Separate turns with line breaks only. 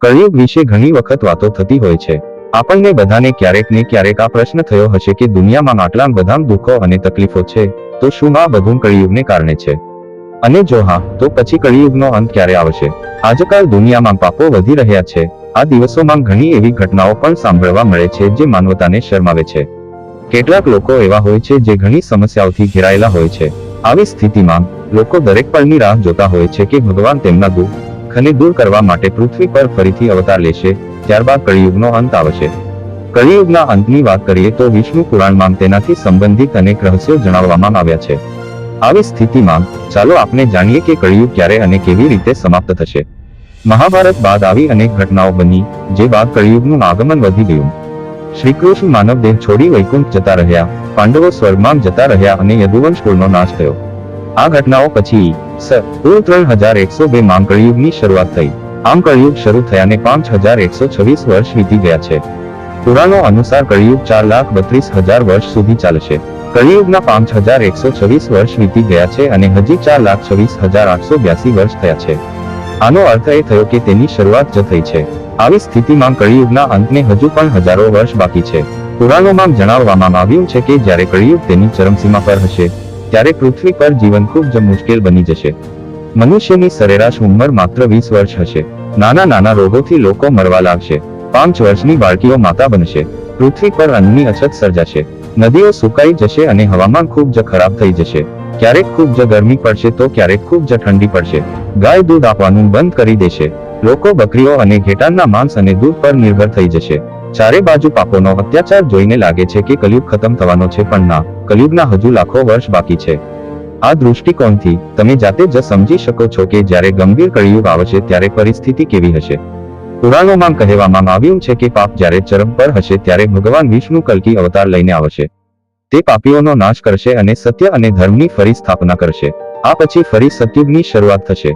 કળિયુગ વિશે ઘણી વખત વાતો થતી હોય છે। આપણને બધાને ક્યારેક ને ક્યારેક આ પ્રશ્ન થયો હશે કે દુનિયામાં આટલા બધા દુઃખો અને તકલીફો છે, તો શું આ બધું કળિયુગને કારણે છે? અને જો હા, તો પછી કળિયુગનો અંત ક્યારે આવશે? આજકાલ દુનિયામાં પાપો વધી રહ્યા છે। આ દિવસોમાં ઘણી એવી ઘટનાઓ પણ સાંભળવા મળે છે જે માનવતાને શરમાવે છે। કેટલાક લોકો એવા હોય છે જે ઘણી સમસ્યાઓથી ઘેરાયેલા હોય છે। આવી સ્થિતિમાં લોકો દરેક પળની રાહ જોતા હોય છે કે ભગવાન તેમના દુઃખને દૂર કરવા માટે પૃથ્વી પર ફરીથી અવતાર લેશે, ત્યારબાદ કળિયુગનો અંત આવશે। કળિયુગના અંતની વાત કરીએ તો વિષ્ણુ પુરાણમાં તેનાથી સંબંધિત અનેક રહસ્યો જણાવવામાં આવ્યા છે। આવી સ્થિતિમાં ચાલો આપણે જાણીએ કે કળિયુગ ક્યારે અને કેવી રીતે સમાપ્ત થશે। મહાભારત બાદ આવી અનેક ઘટનાઓ બની, જે બાદ કળિયુગનું આગમન વધી ગયું। શ્રીકૃષ્ણ માનવ દેહ છોડી વૈકુંઠ જતા રહ્યા, પાંડવો સ્વર્ગમાં જતા રહ્યા અને યદુવંશ કુળનો નાશ થયો। આ ઘટનાઓ પછી પૂર્વ 3102 માં કળિયુગની શરૂઆત થઈ। આમ કળિયુગ શરૂ થયાને 5126 વર્ષ વીતી ગયા છે। પુરાણો અનુસાર કળિયુગ 4,32,000 વર્ષ સુધી ચાલશે। કળિયુગના 5126 વર્ષ વીતી ગયા છે અને હજી 4,26,882 વર્ષ થયા છે। આનો અર્થ એ થયો કે તેની શરૂઆત જ થઈ છે। આવી સ્થિતિમાં કળિયુગના અંતને હજુ પણ હજારો વર્ષ બાકી છે। પુરાણોમાં જણાવવામાં આવ્યું છે કે જ્યારે કળિયુગ તેની ચરમસીમા પર હશે, ત્યારે પૃથ્વી પર જીવન ખૂબ જ મુશ્કેલ બની જશે। મનુષ્યની સરેરાશ ઉંમર માત્ર 20 વર્ષ હશે। નાના નાના રોગોથી લોકો મરવા લાગશે। 5 વર્ષની બાળકીઓ માતા બનશે। પૃથ્વી પર અન્નની અછત સર્જાશે। નદીઓ સુકાઈ જશે અને હવામાન ખૂબ જ ખરાબ થઈ જશે। ક્યારેક ખૂબ જ ગરમી પડશે તો ક્યારેક ખૂબ જ ઠંડી પડશે। ગાય દૂધ આપવાનું બંધ કરી દેશે। લોકો બકરીઓ અને ઘેટાના માંસ અને દૂધ પર નિર્ભર થઈ જશે। ચારે બાજુ પાપોનો અત્યાચાર જોઈને લાગે છે કે કલયુગ ખતમ થવાનો છે, પણ ના, કલયુગના હજુ લાખો વર્ષ બાકી છે। આ દૃષ્ટિકોણથી તમે જાતે જ સમજી શકો છો કે જ્યારે ગંભીર કળિયુગ આવશે ત્યારે પરિસ્થિતિ કેવી હશે। પુરાણોમાં કહેવામાં આવ્યું છે કે પાપ જ્યારે ચરમ પર હશે ત્યારે ભગવાન વિષ્ણુ કલ્કી અવતાર લઈને આવશે। તે પાપીઓનો નાશ કરશે અને સત્ય અને ધર્મની ફરી સ્થાપના કરશે। આ પછી ફરી સતયુગની શરૂઆત થશે।